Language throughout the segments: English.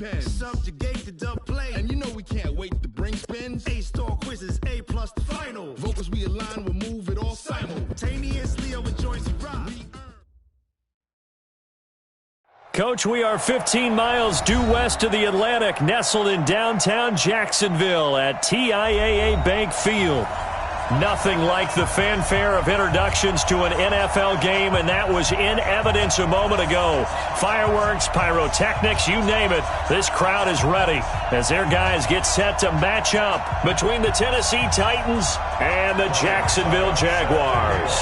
pen. Subjugate the dub play. And you know we can't wait to bring spins. A-star quizzes, A+ the final. Vocals we align, we'll move it all simultaneously over joints and rock. Coach, we are 15 miles due west of the Atlantic, nestled in downtown Jacksonville at TIAA Bank Field. Nothing like the fanfare of introductions to an NFL game, and that was in evidence a moment ago. Fireworks, pyrotechnics, you name it. This crowd is ready as their guys get set to match up between the Tennessee Titans and the Jacksonville Jaguars.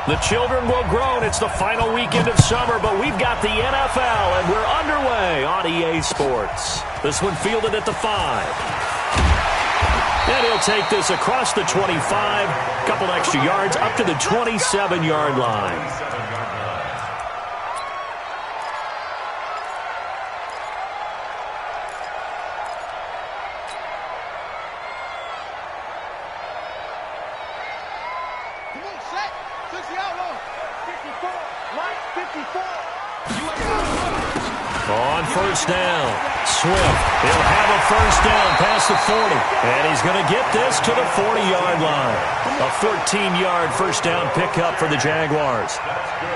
The children will groan. It's the final weekend of summer, but we've got the NFL, and we're underway on EA Sports. This one fielded at the 5. And he'll take this across the 25, couple extra yards up to the 27-yard line. Come on, set. 60 outlaw. 54. Right, 54. On first down, Swift. He'll have a first down past the 40. And he's going to get this to the 40-yard line. A 14-yard first down pickup for the Jaguars.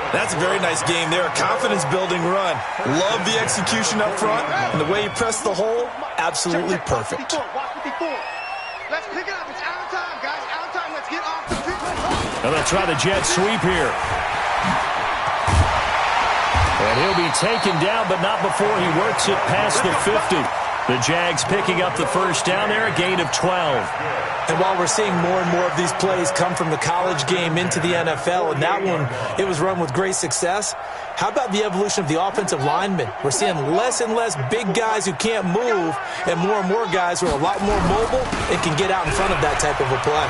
That's a very nice game there. A confidence-building run. Love the execution up front. And the way he pressed the hole, absolutely perfect. Let's pick it up. It's out of time, guys. Out of time. Let's get off the field. And they'll try the jet sweep here. And he'll be taken down, but not before he works it past the 50. The Jags picking up the first down there, a gain of 12. And while we're seeing more and more of these plays come from the college game into the NFL, and that one, it was run with great success, how about the evolution of the offensive linemen? We're seeing less and less big guys who can't move, and more guys who are a lot more mobile and can get out in front of that type of a play.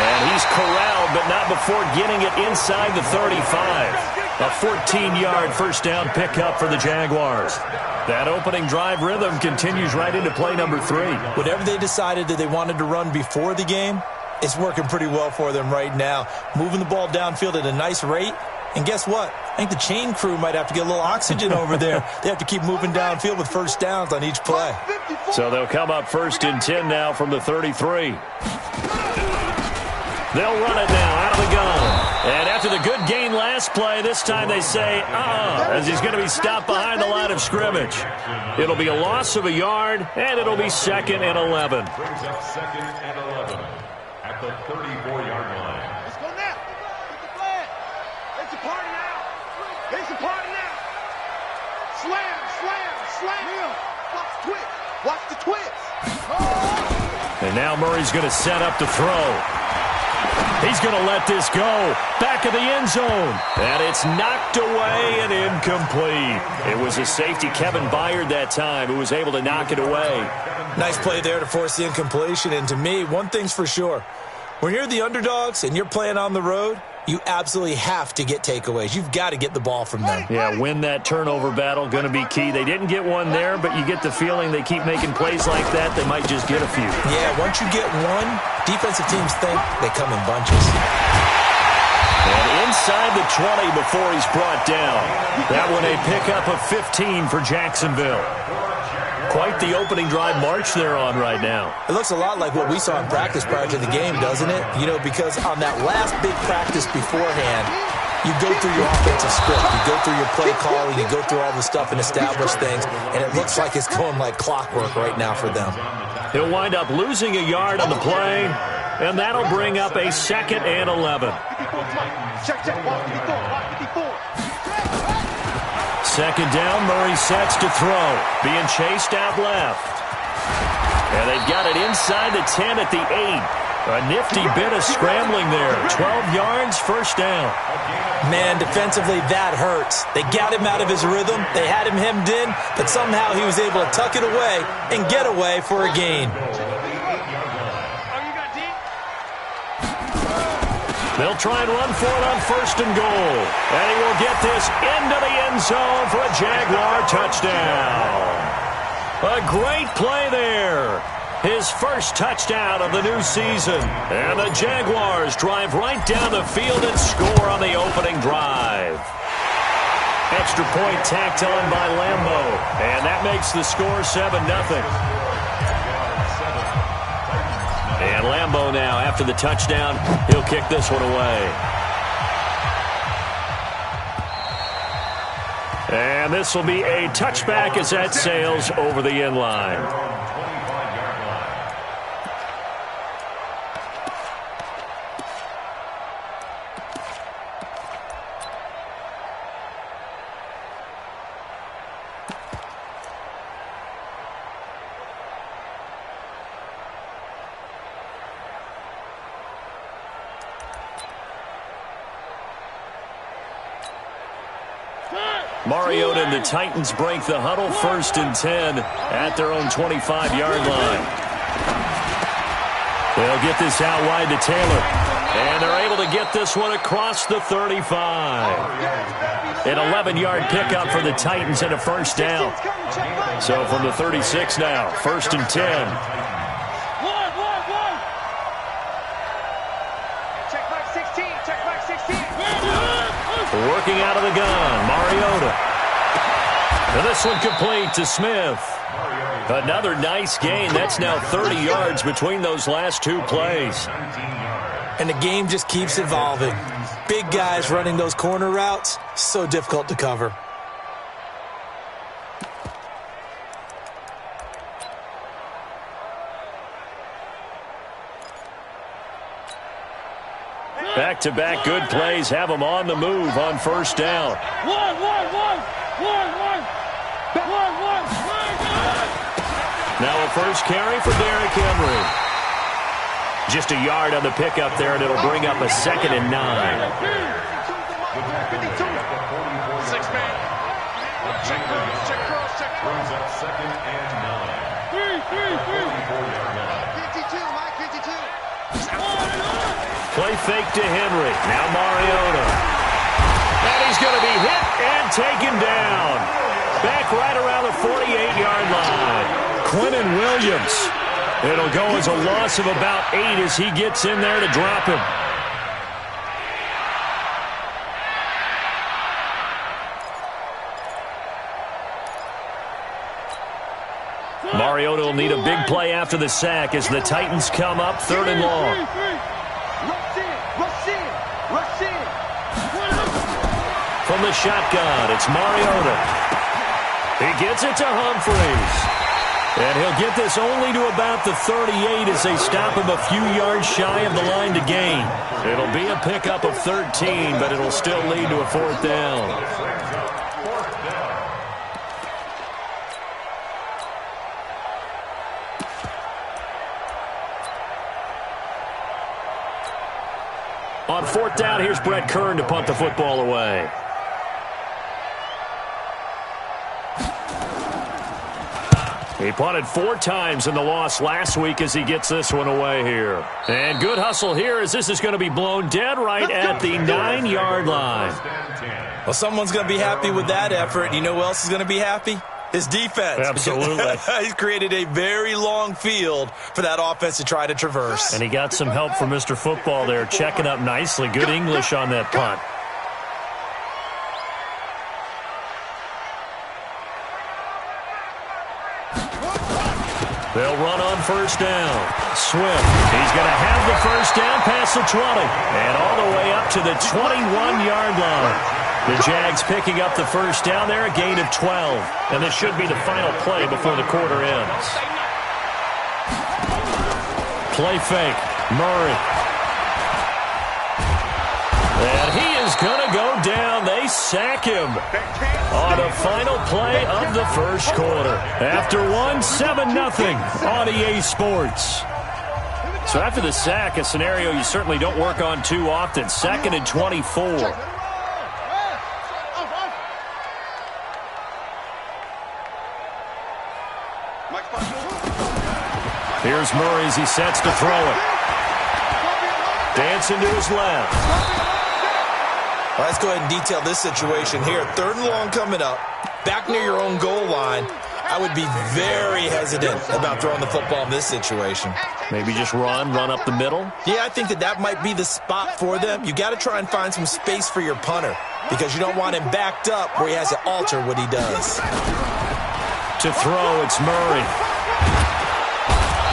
And he's corralled, but not before getting it inside the 35. A 14-yard first down pickup for the Jaguars. That opening drive rhythm continues right into play number 3. Whatever they decided that they wanted to run before the game, it's working pretty well for them right now. Moving the ball downfield at a nice rate. And guess what? I think the chain crew might have to get a little oxygen over there. They have to keep moving downfield with first downs on each play. So they'll come up first and 10 now from the 33. They'll run it now out of the gun. And after the good gain last play, this time they say, as he's going to be stopped behind the line of scrimmage. It'll be a loss of a yard, and it'll be 2nd and 11. Brings up 2nd and 11 at the 34-yard line. Let's go now. Get the flag. It's a party now. It's a party now. Slam, slam, slam. Watch the twist. Watch the twist. And now Murray's going to set up to throw. He's going to let this go. Back of the end zone. And it's knocked away and incomplete. It was a safety, Kevin Byard, that time, who was able to knock it away. Nice play there to force the incompletion. And to me, one thing's for sure. When you're the underdogs and you're playing on the road, you absolutely have to get takeaways. You've got to get the ball from them. Yeah, win that turnover battle, going to be key. They didn't get one there, but you get the feeling they keep making plays like that, they might just get a few. Yeah, once you get one, defensive teams think they come in bunches. And inside the 20 before he's brought down. That one a pickup of 15 for Jacksonville. Quite the opening drive march they're on right now. It looks a lot like what we saw in practice prior to the game, doesn't it? You know, because on that last big practice beforehand, you go through your offensive script, you go through your play calling, you go through all the stuff and establish things, and it looks like it's going like clockwork right now for them. He'll wind up losing a yard on the play, and that'll bring up a 2nd and 11. Check, 54. Second down, Murray sets to throw. Being chased out left. And they've got it inside the 10 at the 8. A nifty bit of scrambling there. 12 yards, first down. Man, defensively, that hurts. They got him out of his rhythm. They had him hemmed in, but somehow he was able to tuck it away and get away for a gain. They'll try and run for it on first and goal. And he will get this into the end zone for a Jaguar touchdown. A great play there. His first touchdown of the new season. And the Jaguars drive right down the field and score on the opening drive. Extra point tacked on by Lambo. And that makes the score 7-0. And Lambo now, after the touchdown, he'll kick this one away. And this will be a touchback as that sails over the end line. Mariota and the Titans break the huddle, 1st and 10 at their own 25-yard line. They'll get this out wide to Taylor. And they're able to get this one across the 35. An 11-yard pickup for the Titans and a first down. So from the 36 now, 1st and 10. Working out of the gun, Mariota. And this one complete to Smith. Another nice gain. That's now 30 yards between those last two plays. And the game just keeps evolving. Big guys running those corner routes, so difficult to cover. Back-to-back good plays have them on the move on first down. Now a first carry for Derrick Henry. Just a yard on the pickup there, and it'll bring up a 2nd and 9. 6-man. Check cross, check cross, check cross. Brings up 2nd and 9. 44-yard line. 52, Mike, 52. Play fake to Henry. Now Mariota. And he's going to be hit and taken down. Back right around the 48-yard line. Quentin Williams. It'll go as a loss of about 8 as he gets in there to drop him. Mariota will need a big play after the sack as the Titans come up 3rd and long. From the shotgun, it's Mariota. He gets it to Humphries. And he'll get this only to about the 38 as they stop him a few yards shy of the line to gain. It'll be a pickup of 13, but it'll still lead to a 4th down. On 4th down, here's Brett Kern to punt the football away. He punted 4 times in the loss last week as he gets this one away here. And good hustle here as this is going to be blown dead right at the 9-yard line. Well, someone's going to be happy with that effort. You know who else is going to be happy? His defense. Absolutely. He's created a very long field for that offense to try to traverse. And he got some help from Mr. Football there, checking up nicely. Good English on that punt. They'll run on first down. Swift. He's going to have the first down past the 20. And all the way up to the 21-yard line. The Jags picking up the first down there, a gain of 12. And this should be the final play before the quarter ends. Play fake. Murray. And he is going to go down. They sack him on the final play of the first quarter. After one, 7-0 on EA Sports. So after the sack, a scenario you certainly don't work on too often. 2nd and 24. Here's Murray as he sets to throw it. Dancing to his left. Well, let's go ahead and detail this situation here. 3rd and long coming up. Back near your own goal line. I would be very hesitant about throwing the football in this situation. Maybe just run up the middle? Yeah, I think that might be the spot for them. You got to try and find some space for your punter. because you don't want him backed up where he has to alter what he does. To throw, it's Murray.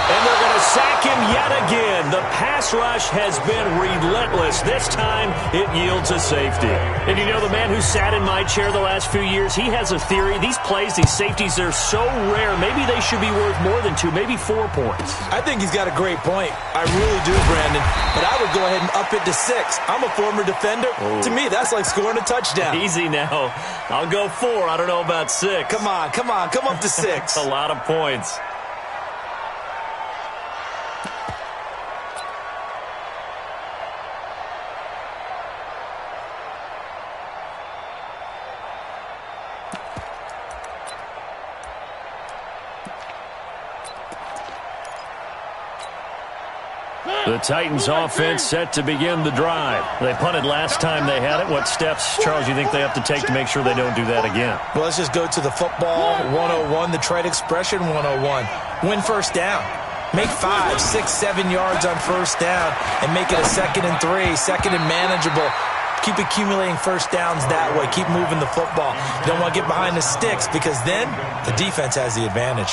And they're going to sack him yet again. The pass rush has been relentless. This time, it yields a safety. And you know, the man who sat in my chair the last few years, he has a theory. These plays, these safeties, they're so rare. Maybe they should be worth more than 2, maybe 4 points. I think he's got a great point. I really do, Brandon. But I would go ahead and up it to 6. I'm a former defender. Oh. To me, that's like scoring a touchdown. Easy now. I'll go 4. I don't know about 6. Come on. Come up to 6. A lot of points. The Titans offense set to begin the drive. They punted last time they had it. What steps, Charles, do you think they have to take to make sure they don't do that again? Well, let's just go to the football 101, the trade expression 101. Win first down. Make 5, 6, 7 yards on first down and make it a 2nd and 3, 2nd and manageable. Keep accumulating first downs that way. Keep moving the football. You don't want to get behind the sticks because then the defense has the advantage.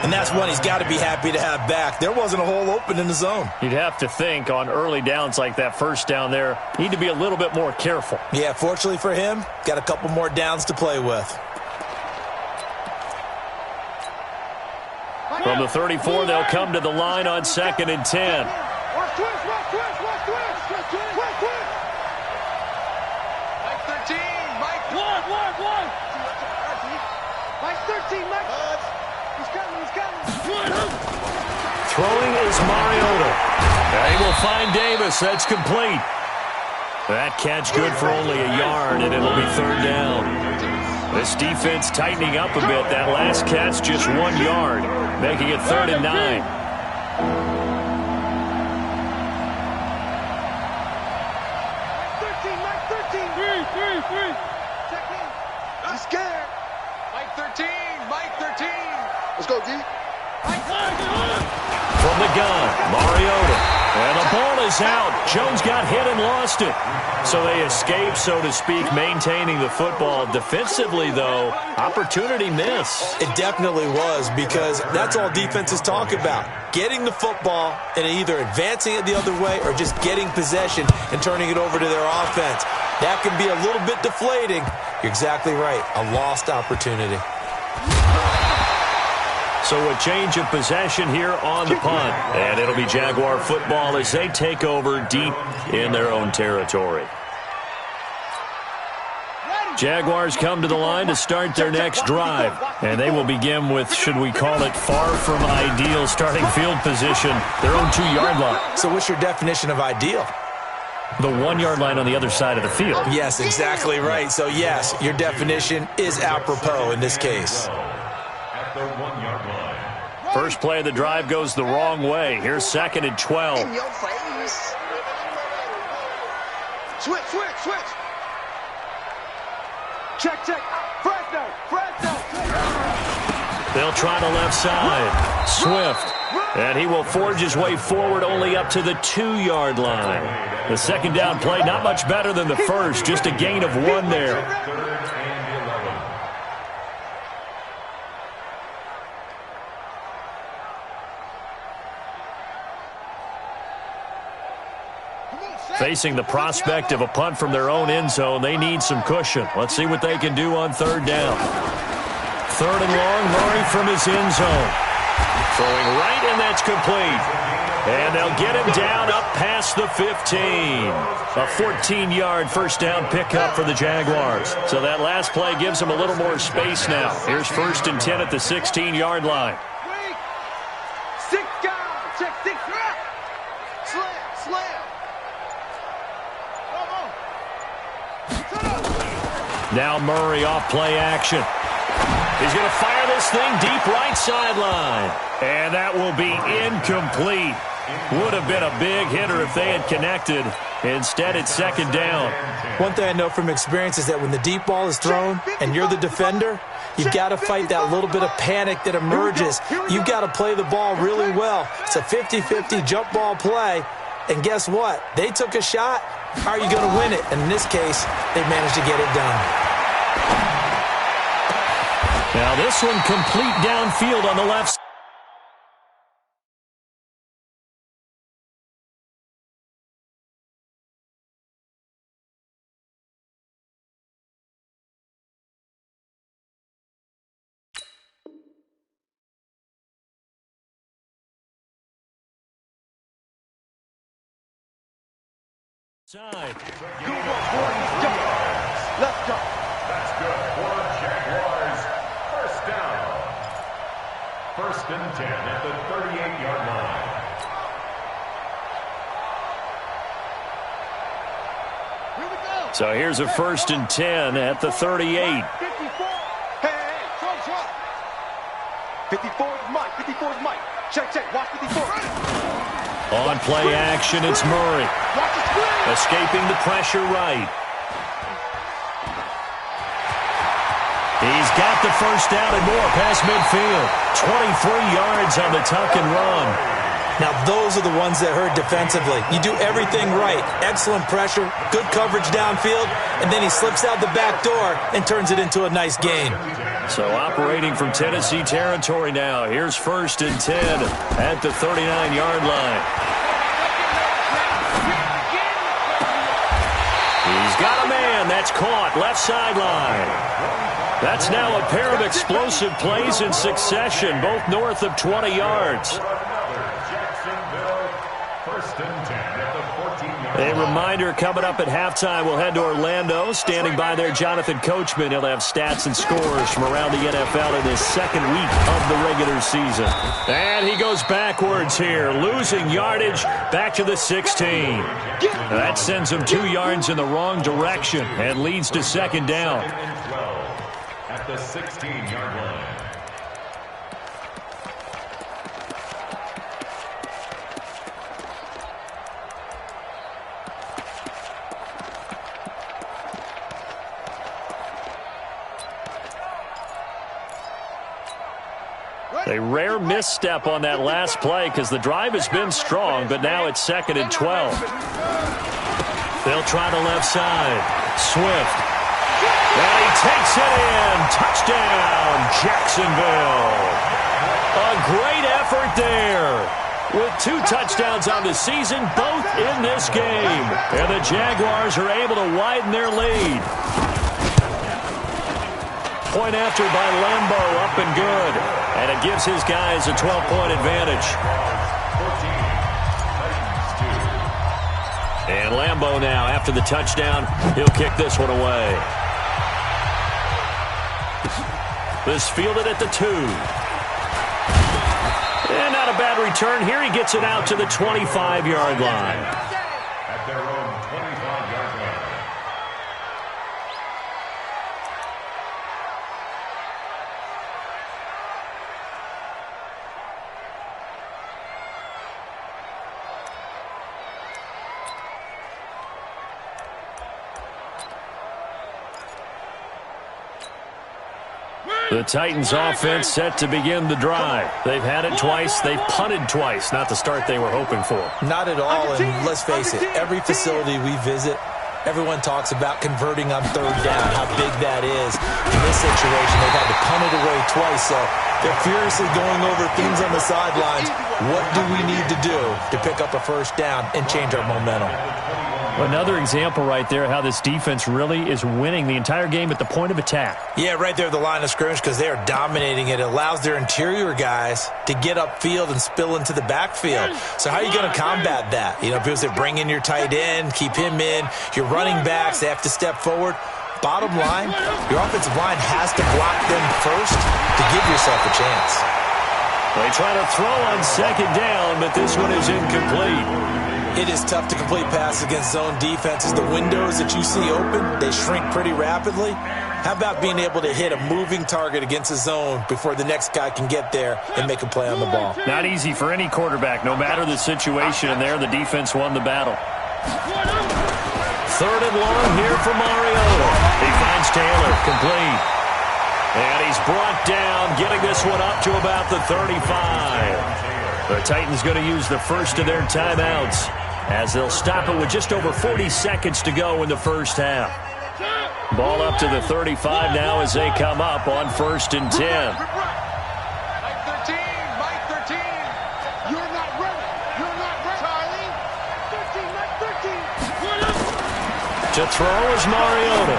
And that's one he's got to be happy to have back. There wasn't a hole open in the zone. You'd have to think on early downs like that first down there, need to be a little bit more careful. Yeah, fortunately for him, got a couple more downs to play with. From the 34, they'll come to the line on 2nd and 10. Watch twist. Mike 13, Mike. One. Mike 13, Mike. He's coming. Throwing is Mariota. And he will find Davis. That's complete. That catch good for only a yard, and it'll be 3rd down. This defense tightening up a bit. That last catch just 1 yard, making it 3rd and 9. He's scared. Mike 13. Let's go, D. From the gun, Mariota. And the ball is out. Jones got hit and lost it. So they escape, so to speak, maintaining the football. Defensively, though, opportunity miss. It definitely was, because that's all defenses talk about. Getting the football and either advancing it the other way or just getting possession and turning it over to their offense. That can be a little bit deflating. You're exactly right. A lost opportunity. So a change of possession here on the punt. And it'll be Jaguar football as they take over deep in their own territory. Jaguars come to the line to start their next drive. And they will begin with, should we call it, far from ideal starting field position, their own 2-yard line. So what's your definition of ideal? The 1-yard line on the other side of the field. Yes, exactly right. So, yes, your definition is apropos in this case. At the 1-yard line. First play of the drive goes the wrong way. Here's 2nd and 12. In your face. Switch. Check. Fresno. They'll try the left side. Swift. And he will forge his way forward only up to the 2-yard line. The 2nd down play, not much better than the first. Just a gain of 1 there. 3rd and 11. Facing the prospect of a punt from their own end zone, they need some cushion. Let's see what they can do on 3rd down. 3rd and long, Murray from his end zone. Throwing right, and that's complete. And they'll get him down up past the 15. A 14-yard first down pickup for the Jaguars. So that last play gives them a little more space now. Here's 1st and 10 at the 16-yard line. 6 guys. Check 6. Slam. Now Murray off play action. He's going to fire this thing deep right sideline. And that will be incomplete. Would have been a big hitter if they had connected. Instead, it's 2nd down. One thing I know from experience is that when the deep ball is thrown and you're the defender, you've got to fight that little bit of panic that emerges. You've got to play the ball really well. It's a 50-50 jump ball play. And guess what? They took a shot. How are you going to win it? And in this case, they managed to get it done. Now this one complete downfield on the left side. Good work, boys. Let's go. That's good for Jaguars. First down. 1st and 10 at the 38-yard line. Here we go. So here's a 1st and 10 at the 38. 54. Hey, drop. 54 is Mike. 54 is Mike. Check. Watch 54. On play action, it's Murray. Watch the screen. Escaping the pressure right. He's got the first down and more past midfield. 23 yards on the tuck and run. Now, those are the ones that hurt defensively. You do everything right. Excellent pressure, good coverage downfield, and then he slips out the back door and turns it into a nice gain. So operating from Tennessee territory now. Here's 1st and 10 at the 39-yard line. He's got a man. That's caught. Left sideline. That's now a pair of explosive plays in succession, both north of 20 yards. A reminder coming up at halftime, we'll head to Orlando. Standing by there, Jonathan Coachman. He'll have stats and scores from around the NFL in his second week of the regular season. And he goes backwards here, losing yardage back to the 16. That sends him 2 yards in the wrong direction and leads to 2nd down. At the 16-yard line. A rare misstep on that last play because the drive has been strong, but now it's 2nd and 12. They'll try the left side. Swift. And he takes it in. Touchdown, Jacksonville. A great effort there. With 2 touchdowns on the season, both in this game. And the Jaguars are able to widen their lead. Point after by Lambo, up and good. And it gives his guys a 12-point advantage. And Lambo now, after the touchdown, he'll kick this one away. This fielded at the 2. And not a bad return here. He gets it out to the 25-yard line. At their own 25-yard line. The Titans offense set to begin the drive. They've had it twice. They've punted twice. Not the start they were hoping for. Not at all, and let's face it, every facility we visit, everyone talks about converting on 3rd down, how big that is. In this situation, they've had to punt it away twice, so they're furiously going over things on the sidelines. What do we need to do to pick up a 1st down and change our momentum? Another example right there how this defense really is winning the entire game at the point of attack. Yeah, right there at the line of scrimmage because they are dominating it. It allows their interior guys to get upfield and spill into the backfield. So how are you going to combat that? You know, people say bring in your tight end, keep him in. Your running backs, they have to step forward. Bottom line, your offensive line has to block them first to give yourself a chance. They try to throw on 2nd down, but this one is incomplete. It is tough to complete passes against zone defenses. The windows that you see open, they shrink pretty rapidly. How about being able to hit a moving target against a zone before the next guy can get there and make a play on the ball? Not easy for any quarterback, no matter the situation, and there the defense won the battle. 3rd and long here for Mariota. He finds Taylor, complete. And he's brought down, getting this one up to about the 35. The Titans going to use the first of their timeouts. as they'll stop it with just over 40 seconds to go in the first half. Ball up to the 35 now as they come up on 1st and 10. To throw is Mariota.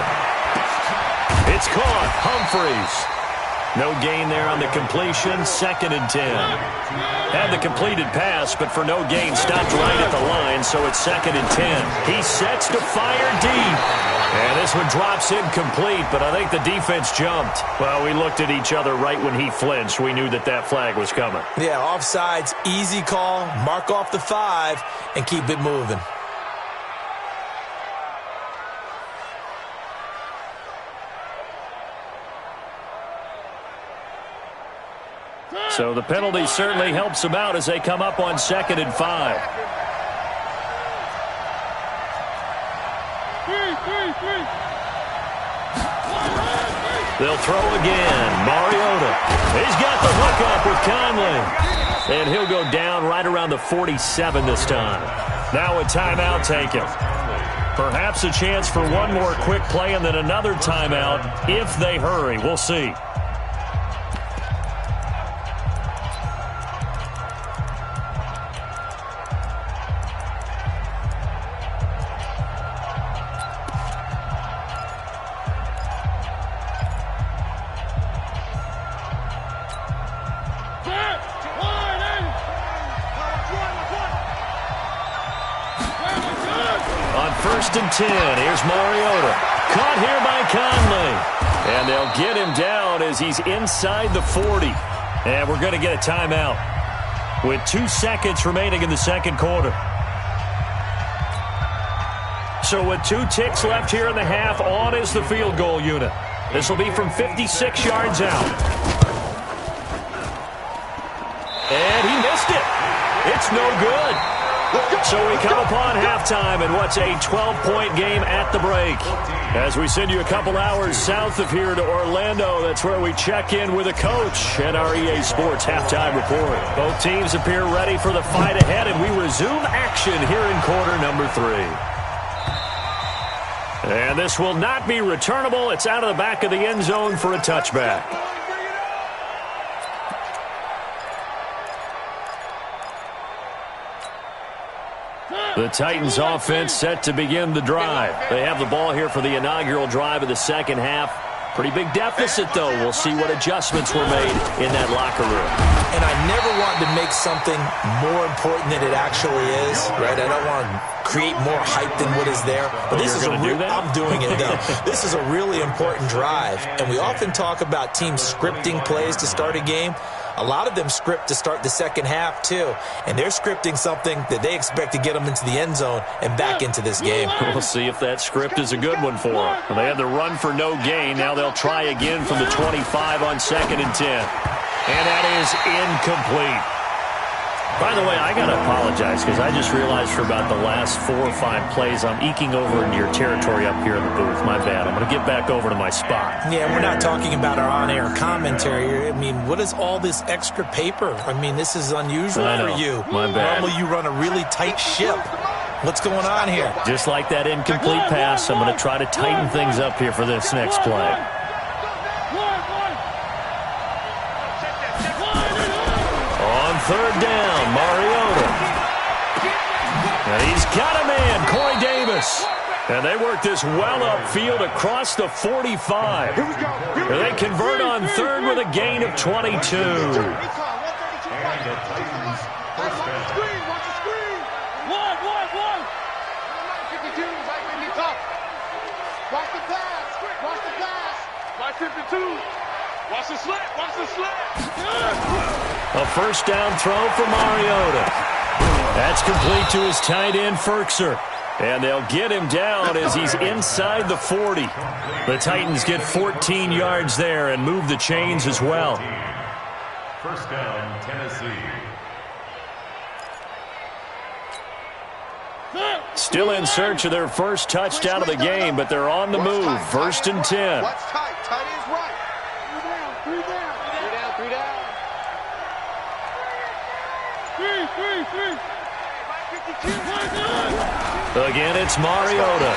It's caught. Humphreys. No gain there on the completion. 2nd and 10. Had the completed pass, but for no gain, stopped right at the line, so it's 2nd and 10. He sets to fire deep. And this one drops incomplete, but I think the defense jumped. Well, we looked at each other right when he flinched. We knew that that flag was coming. Yeah, offsides, easy call. Mark off the 5 and keep it moving. So the penalty certainly helps them out as they come up on 2nd and 5. They'll throw again. Mariota. He's got the hook up with Conley. And he'll go down right around the 47 this time. Now a timeout taken. Perhaps a chance for one more quick play and then another timeout if they hurry. We'll see. On 1st and 10, here's Mariota. Caught here by Conley. And they'll get him down as he's inside the 40. And we're going to get a timeout with 2 seconds remaining in the second quarter. So with 2 ticks left here in the half, on is the field goal unit. This will be from 56 yards out. And he missed it. It's no good. So we come upon halftime in what's a 12-point game at the break. As we send you a couple hours south of here to Orlando, that's where we check in with a coach at our EA Sports Halftime Report. Both teams appear ready for the fight ahead, and we resume action here in quarter number 3. And this will not be returnable. It's out of the back of the end zone for a touchback. The Titans offense set to begin the drive. They have the ball here for the inaugural drive of the second half. Pretty big deficit, though. We'll see what adjustments were made in that locker room. And I never want to make something more important than it actually is, right? I don't want to create more hype than what is there. But this is I'm doing it, though. This is a really important drive. And we often talk about teams scripting plays to start a game. A lot of them script to start the second half, too. And they're scripting something that they expect to get them into the end zone and back into this game. We'll see if that script is a good one for them. They had the run for no gain. Now they'll try again from the 25 on 2nd and 10. And that is incomplete. By the way, I got to apologize because I just realized for about the last 4 or 5 plays I'm eking over into your territory up here in the booth. My bad. I'm going to get back over to my spot. Yeah, we're not talking about our on-air commentary. I mean, what is all this extra paper? I mean, this is unusual for you. My bad. Normally you run a really tight ship. What's going on here? Just like that incomplete pass, I'm going to try to tighten things up here for this next play. On 3rd down, Mariota. And he's got a man, Corey Davis. And they work this well upfield across the 45. And they convert on 3rd with a gain of 22. Watch the pass. Watch the pass. Watch 52. Watch the slant. Watch the slant. A 1st down throw for Mariota. That's complete to his tight end, Ferkser. And they'll get him down as he's inside the 40. The Titans get 14 yards there and move the chains as well. 1st down, Tennessee. Still in search of their first touchdown of the game, but they're on the move. 1st and 10. Watch tight. Tight is right. 3 down. 3 down. 3 down. 3. Again, it's Mariota.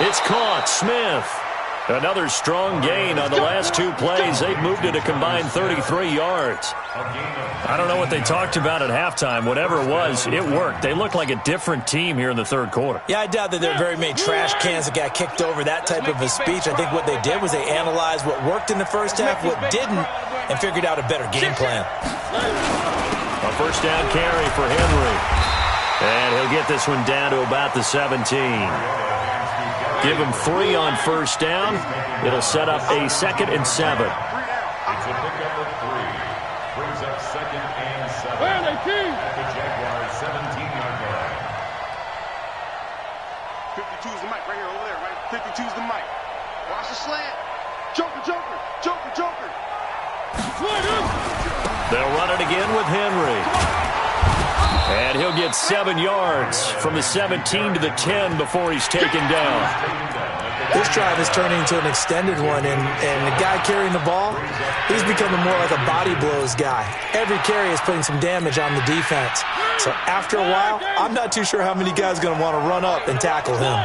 It's caught. Smith. Another strong gain on the last two plays. They've moved it a combined 33 yards. I don't know what they talked about at halftime. Whatever it was, it worked. They look like a different team here in the third quarter. Yeah, I doubt that there are very many trash cans that got kicked over, that type of a speech. I think what they did was they analyzed what worked in the first half, what didn't, and figured out a better game plan. A first down carry for Henry. And he'll get this one down to about the 17. Give him 3 on first down. It'll set up a 2nd and 7. It's a pickup of 3. Brings up 2nd and 7. At the Jaguars' 17-yard line. 52's the mic right here, over there, right? 52's the mic. Watch the slant. Joker, Joker, Joker, Joker. They'll run it again with Henry. And he'll get 7 yards from the 17 to the 10 before he's taken down. This drive is turning into an extended one, and the guy carrying the ball, he's becoming more like a body blows guy. Every carry is putting some damage on the defense. So after a while, I'm not too sure how many guys are going to want to run up and tackle him.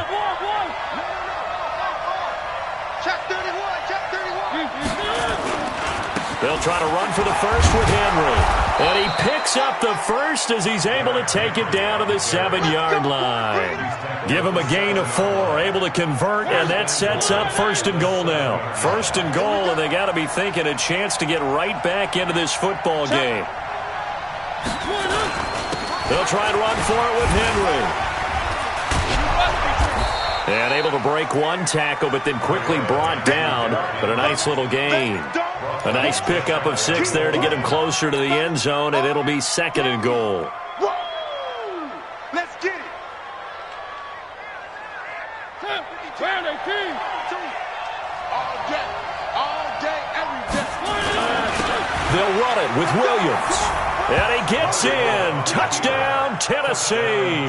Check 31, check 31. They'll try to run for the first with Henry. And he picks up the first as he's able to take it down to the 7-yard line. Give him a gain of 4, able to convert, and that sets up 1st and goal now. 1st and goal, and they got to be thinking a chance to get right back into this football game. They'll try and run for it with Henry. And able to break one tackle, but then quickly brought down. But a nice little gain. A nice pickup of 6 there to get him closer to the end zone, and it'll be 2nd and goal. Whoa! Let's get it. All day, every day. They'll run it with Williams. And he gets in. Touchdown, Tennessee.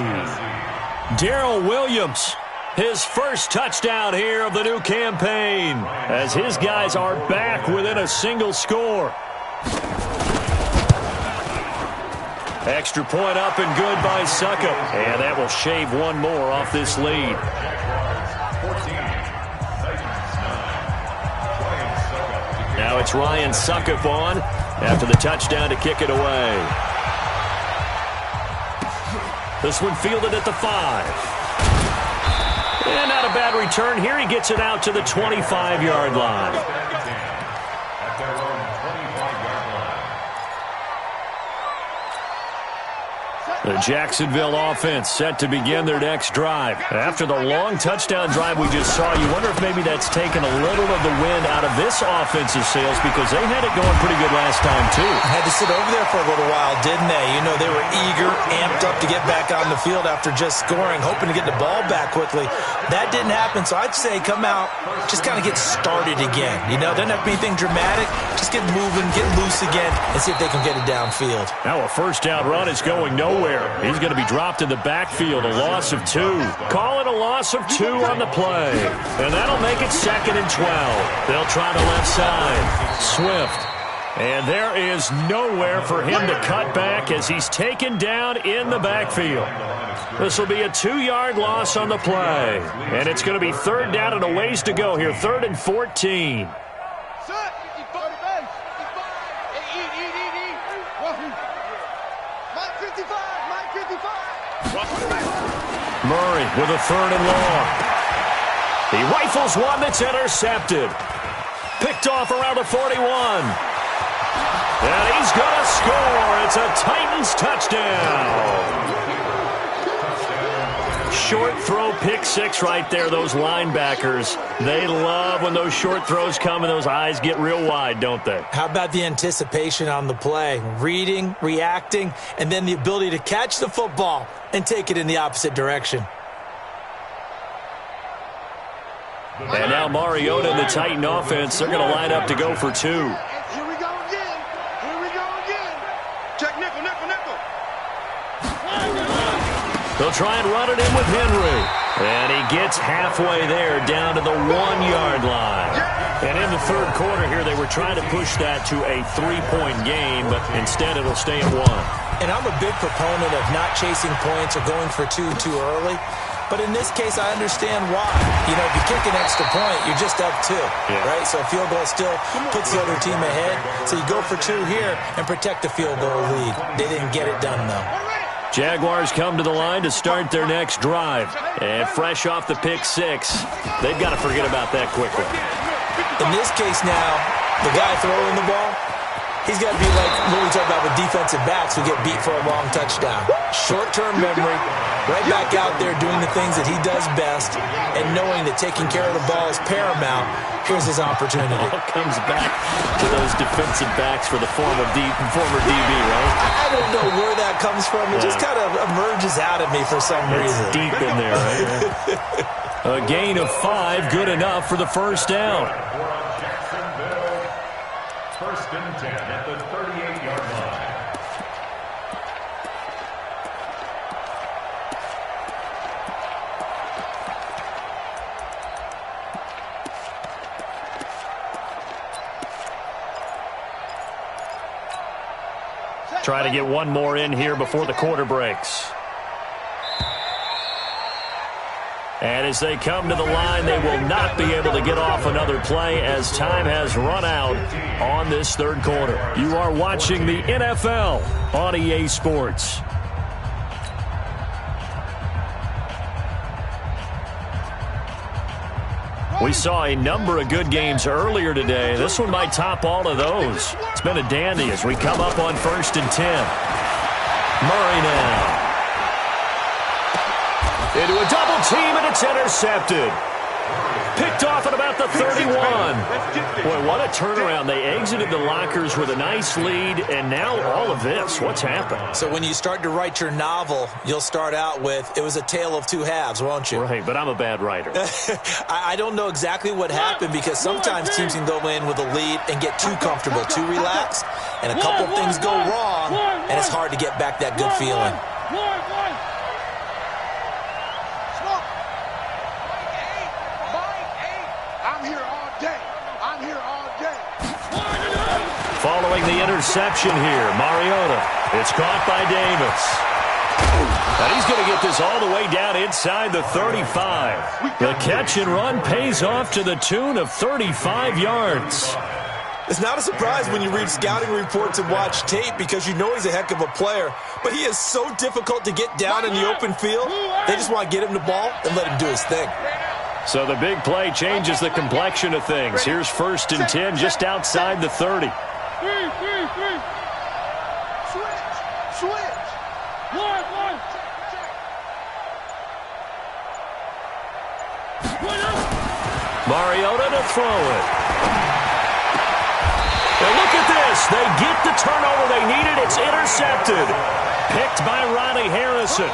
Darrell Williams. His first touchdown here of the new campaign as his guys are back within a single score. Extra point up and good by Succop. And that will shave one more off this lead. Now it's Ryan Succop on after the touchdown to kick it away. This one fielded at the 5. And not a bad return here. He gets it out to the 25-yard line. At their own 25-yard line. The Jacksonville offense set to begin their next drive. After the long touchdown drive we just saw, you wonder if maybe that's taken a little of the wind out of this offensive sails because they had it going pretty good last time, too. Had to sit over there for a little while, didn't they? You know, they were eager, amped up to get back on the field after just scoring, hoping to get the ball back quickly. That didn't happen, so I'd say come out, just kind of get started again. You know, doesn't have to be anything dramatic. Just get moving, get loose again, and see if they can get it downfield. Now a first down run is going nowhere. He's going to be dropped in the backfield, a loss of 2. Call it a loss of 2 on the play. And that'll make it 2nd and 12. They'll try the left side. Swift. And there is nowhere for him to cut back as he's taken down in the backfield. This will be a 2-yard loss on the play. And it's going to be 3rd down and a ways to go here. 3rd and 14. Murray with a 3rd and long. He rifles one that's intercepted. Picked off around the 41. And he's going to score. It's a Titans touchdown. Short throw, pick 6 right there. Those linebackers, they love when those short throws come and those eyes get real wide, don't they? How about the anticipation on the play? Reading, reacting, and then the ability to catch the football and take it in the opposite direction. And now Mariota and the Titan offense, they're going to line up to go for 2. Here we go again. Here we go again. Check nickel, nickel, nickel. They'll try and run it in with Henry. And he gets halfway there down to the 1-yard line. And in the third quarter here, they were trying to push that to a 3-point game, but instead it'll stay at 1. And I'm a big proponent of not chasing points or going for two too early. But in this case, I understand why. You know, if you kick an extra point, you're just up 2, right? So a field goal still puts the other team ahead. So you go for 2 here and protect the field goal lead. They didn't get it done, though. Jaguars come to the line to start their next drive. And fresh off the pick 6, they've got to forget about that quickly. In this case now, the guy throwing the ball, he's got to be like what we talk about with defensive backs who get beat for a long touchdown. Short-term memory, right back out there doing the things that he does best, and knowing that taking care of the ball is paramount. Here's his opportunity. It all comes back to those defensive backs for the former DB, right? I don't know where that comes from. It just kind of emerges out of me for some reason. It's deep in there, right? A gain of 5, good enough for the first down. First and 10 at the 38-yard line. Try to get one more in here before the quarter breaks. And as they come to the line, they will not be able to get off another play as time has run out on this third quarter. You are watching the NFL on EA Sports. We saw a number of good games earlier today. This one might top all of those. It's been a dandy as we come up on first and 10. Murray now. Into a double team, and it's intercepted. Picked off at about the 31. Boy, what a turnaround. They exited the lockers with a nice lead, and now all of this. What's happened? So when you start to write your novel, you'll start out with, it was a tale of 2 halves, won't you? Right, but I'm a bad writer. I don't know exactly what happened because sometimes teams can go in with a lead and get too comfortable, too relaxed, and a couple things go wrong, and it's hard to get back that good feeling. Following the interception here, Mariota. It's caught by Davis. And he's going to get this all the way down inside the 35. The catch and run pays off to the tune of 35 yards. It's not a surprise when you read scouting reports and watch tape because you know he's a heck of a player. But he is so difficult to get down in the open field. They just want to get him the ball and let him do his thing. So the big play changes the complexion of things. Here's first and 10 just outside the 30. Switch. Mariota to throw it. And look at this. They get the turnover they needed. It's intercepted. Picked by Ronnie Harrison.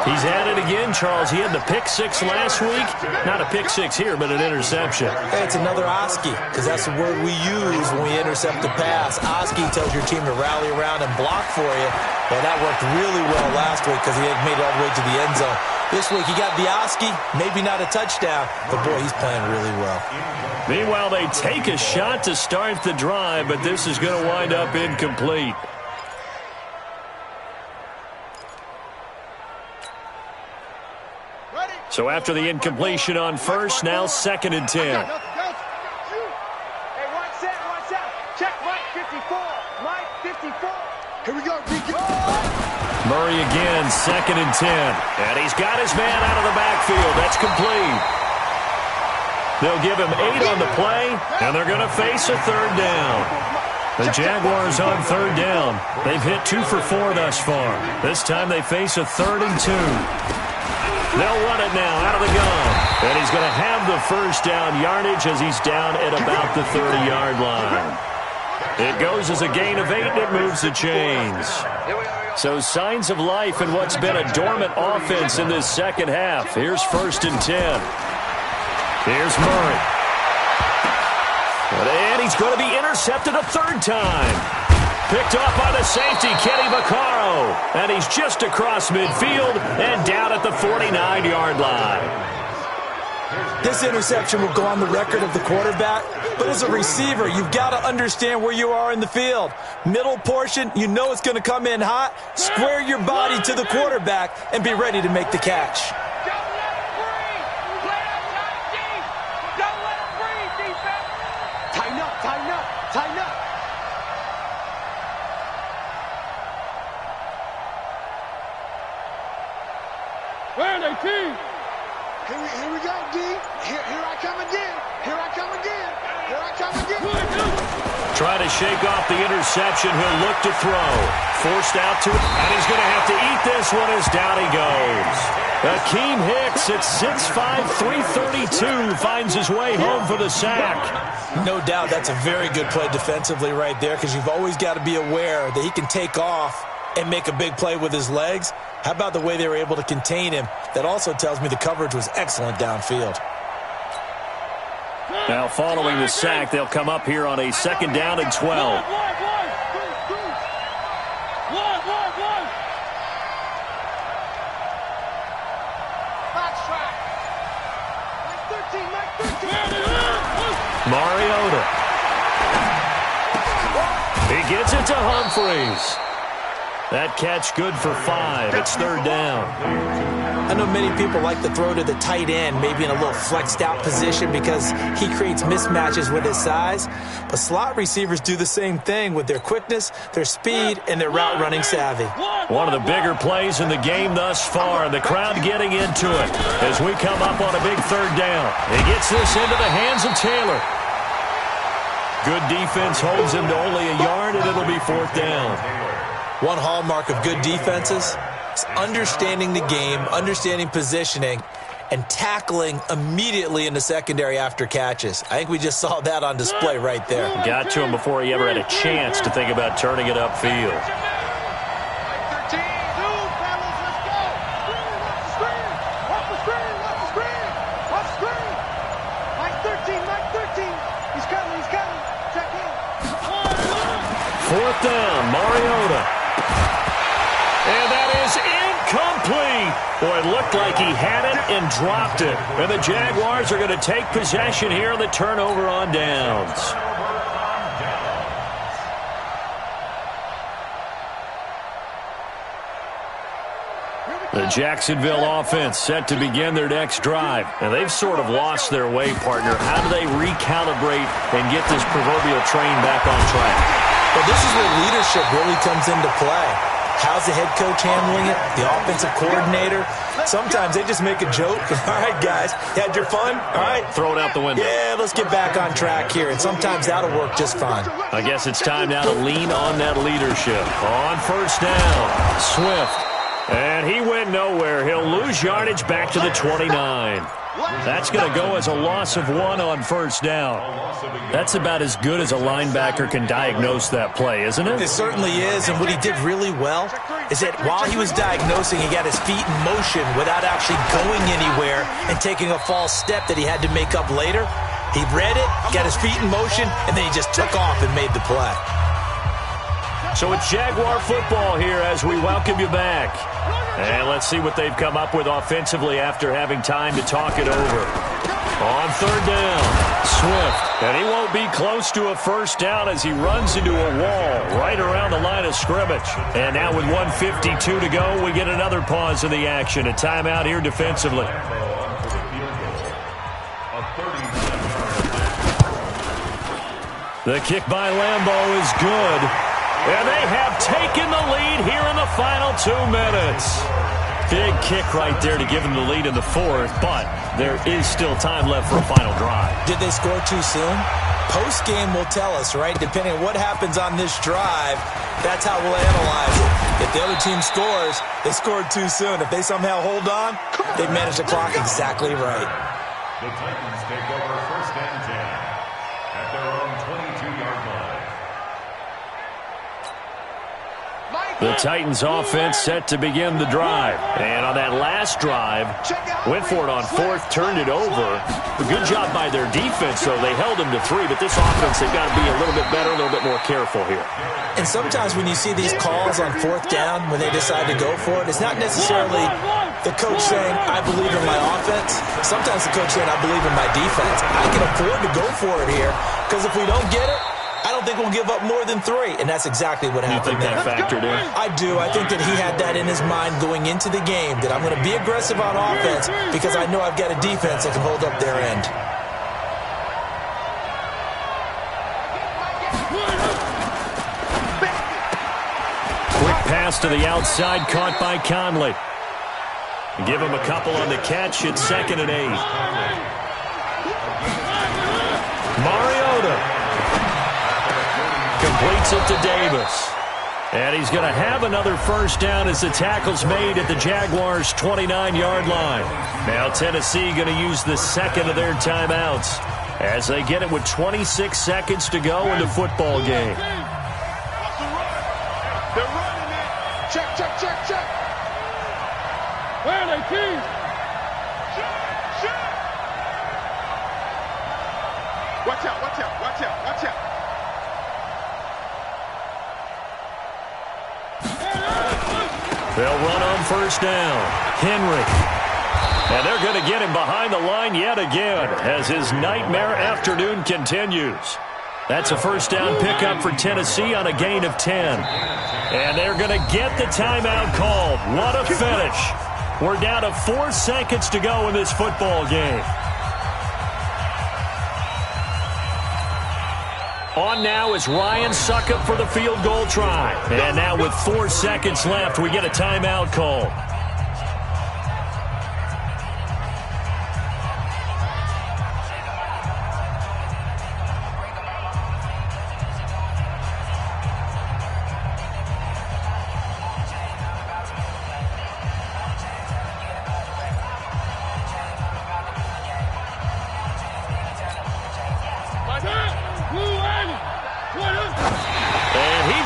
He's had it again, Charles. He had the pick 6 last week. Not a pick 6 here, but an interception. Hey, it's another Oski, because that's the word we use when we intercept the pass. Oski tells your team to rally around and block for you. Well, that worked really well last week because he had made it all the way to the end zone. This week, he got the Oski, maybe not a touchdown, but boy, he's playing really well. Meanwhile, they take a shot to start the drive, but this is going to wind up incomplete. So after the incompletion on first, now second and 10. Hey, one set. Check Mike 54. Mike 54. Here we go. Murray again, second and 10. And he's got his man out of the backfield. That's complete. They'll give him 8 on the play, and they're going to face a third down. The Jaguars on third down. They've hit 2 for 4 thus far. This time they face a 3rd and 2. They'll run it now out of the gun. And he's going to have the first down yardage as he's down at about the 30-yard line. It goes as a gain of 8, and it moves the chains. So signs of life in what's been a dormant offense in this second half. Here's first and 10. Here's Murray. And he's going to be intercepted a 3rd time. Picked off by the safety, Kenny Vaccaro. And he's just across midfield and down at the 49-yard line. This interception will go on the record of the quarterback, but as a receiver, you've got to understand where you are in the field. Middle portion, you know it's going to come in hot. Square your body to the quarterback and be ready to make the catch. Tighten up, tighten up, tighten up. Where are they, team? Here we go, D. Here I come again. Here I come again. Here I come again. Trying to shake off the interception. He'll look to throw. Forced out to it. And he's going to have to eat this one as down he goes. Akeem Hicks at 6'5", 332 finds his way home for the sack. No doubt that's a very good play defensively right there, because you've always got to be aware that he can take off and make a big play with his legs. How about the way they were able to contain him? That also tells me the coverage was excellent downfield. Now following the sack, they'll come up here on a 2nd down and 12. Mariota. He gets it to Humphreys. That catch good for 5. It's 3rd down. I know many people like to throw to the tight end, maybe in a little flexed out position because he creates mismatches with his size. But slot receivers do the same thing with their quickness, their speed, and their route running savvy. One of the bigger plays in the game thus far. The crowd getting into it as we come up on a big 3rd down. He gets this into the hands of Taylor. Good defense holds him to only a yard, and it'll be 4th down. One hallmark of good defenses is understanding the game, understanding positioning, and tackling immediately in the secondary after catches. I think we just saw that on display right there. Got to him before he ever had a chance to think about turning it upfield. Fourth down, Mariota. And that is incomplete. Boy, it looked like he had it and dropped it. And the Jaguars are going to take possession here on the turnover on downs. The Jacksonville offense set to begin their next drive. And they've sort of lost their way, partner. How do they recalibrate and get this proverbial train back on track? Well, this is where leadership really comes into play. How's the head coach handling it? The offensive coordinator? Sometimes they just make a joke. All right, guys, you had your fun? All right. Throw it out the window. Yeah, let's get back on track here. And sometimes that'll work just fine. I guess it's time now to lean on that leadership. On 1st down, Swift. And he went nowhere. He'll lose yardage back to the 29. That's going to go as a loss of 1 on 1st down. That's about as good as a linebacker can diagnose that play, isn't it? It certainly is, and what he did really well is that while he was diagnosing, he got his feet in motion without actually going anywhere and taking a false step that he had to make up later. He read it, got his feet in motion, and then he just took off and made the play. So it's Jaguar football here as we welcome you back. And let's see what they've come up with offensively after having time to talk it over. On 3rd down, Swift. And he won't be close to a 1st down as he runs into a wall right around the line of scrimmage. And now with 1:52 to go, we get another pause in the action. A timeout here defensively. The kick by Lambeau is good. And they have taken the lead here in the final 2 minutes. Big kick right there to give them the lead in the 4th, but there is still time left for a final drive. Did they score too soon? Post-game will tell us, right? Depending on what happens on this drive, that's how we'll analyze it. If the other team scores, they scored too soon. If they somehow hold on, they managed the clock exactly right. The Titans take over 1st and 10 at their own 22-yard line. The Titans offense set to begin the drive. And on that last drive, went for it on 4th, turned it over. A good job by their defense, though. They held them to 3, but this offense, they've got to be a little bit better, a little bit more more careful here. And sometimes when you see these calls on fourth down, when they decide to go for it, it's not necessarily the coach saying, I believe in my offense. Sometimes the coach saying, I believe in my defense. I can afford to go for it here because if we don't get it, I don't think we'll give up more than 3, and that's exactly what happened. You think that factored in? I do. I think that he had that in his mind going into the game, that I'm going to be aggressive on offense because I know I've got a defense that can hold up their end. Quick pass to the outside, caught by Conley. Give him a couple on the catch. It's 2nd and 8. Mariota completes it to Davis. And he's going to have another first down as the tackle's made at the Jaguars' 29-yard line. Now Tennessee going to use the second of their timeouts as they get it with 26 seconds to go in the football game. They're running it. Check, check, check, check. Where are they, Keys? Check, check. Watch out, watch out, watch out, watch out. They'll run on first down. Henry. And they're going to get him behind the line yet again as his nightmare afternoon continues. That's a first down pickup for Tennessee on a gain of 10. And they're going to get the timeout called. What a finish. We're down to 4 seconds to go in this football game. On now is Ryan Suckup for the field goal try. And now with 4 seconds left, we get a timeout call.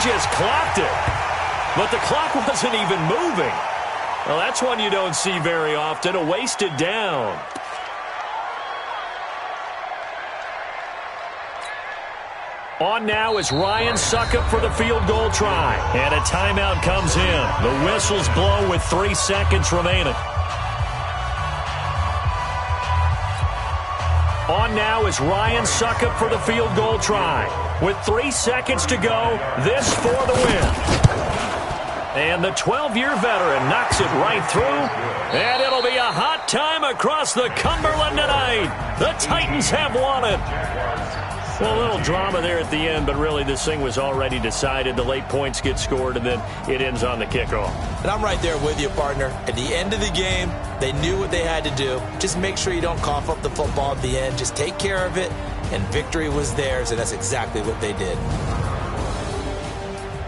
Just clocked it, but the clock wasn't even moving. Well, that's one you don't see very often, a wasted down. On now is Ryan Suckup for the field goal try, and a timeout comes in. The whistle's blown with 3 seconds remaining. On now is Ryan Suckup for the field goal try. With 3 seconds to go, this for the win. And the 12-year veteran knocks it right through. And it'll be a hot time across the Cumberland tonight. The Titans have won it. Well, a little drama there at the end, but really this thing was already decided. The late points get scored, and then it ends on the kickoff. And I'm right there with you, partner. At the end of the game, they knew what they had to do. Just make sure you don't cough up the football at the end. Just take care of it, and victory was theirs, and that's exactly what they did.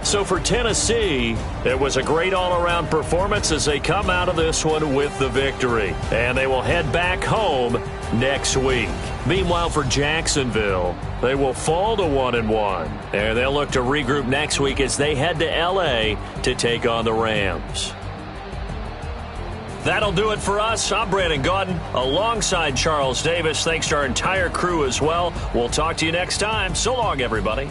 So for Tennessee, it was a great all-around performance as they come out of this one with the victory. And they will head back home next week. Meanwhile, for Jacksonville, they will fall to 1-1. And they'll look to regroup next week as they head to L.A. to take on the Rams. That'll do it for us. I'm Brandon Gaudin alongside Charles Davis. Thanks to our entire crew as well. We'll talk to you next time. So long, everybody.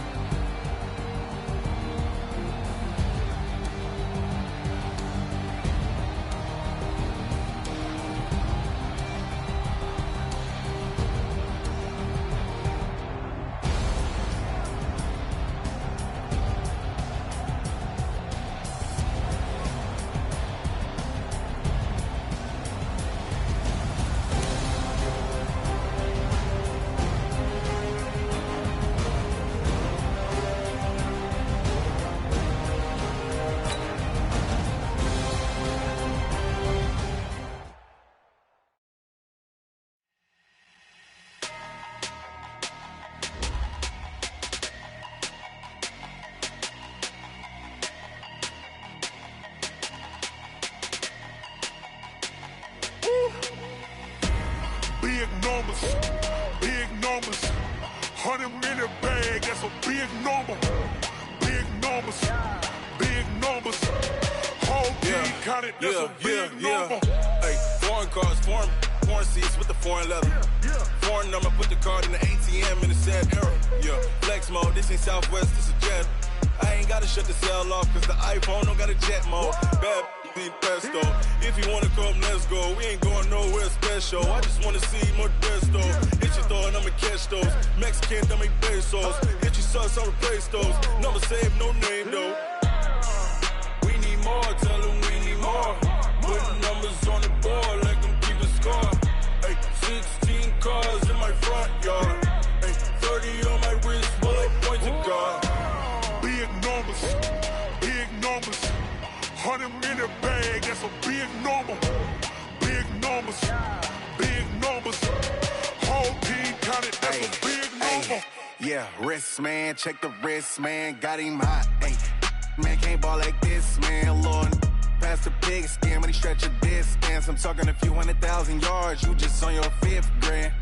Big numbers, 100 in a bag, that's a big number. Big numbers, whole team counted, that's a big number. Hey, foreign cars for me. corn seats with the foreign leather. Foreign number, put the card in the ATM in the sad era. Yeah, flex mode, this ain't Southwest, this a jet. I ain't gotta shut the cell off, cause the iPhone don't got a jet mode. Bad be pesto. If you wanna come, let's go. We ain't going nowhere special. I just wanna see more desto. Hit your thought, I'ma catch those. Mexican, don't make pesos. Hit your sus, I'll replace those. Number save, no name though. We need more, tell them we need more. Putting numbers on the board like I'm keeping score. Ay, 16 cars in my front yard. Ay, 30 on my wrist, while I point to God. Big numbers, big numbers. 100 minute bag, that's a big number. Big numbers, big numbers. Whole team counted, that's a big number. Yeah, wrist man, check the wrist man, got him hot. Ay, man can't ball like this, man. Lord, past the pig skin when he stretch a distance. I'm talking a few 100,000 yards, you just on your 5th grand.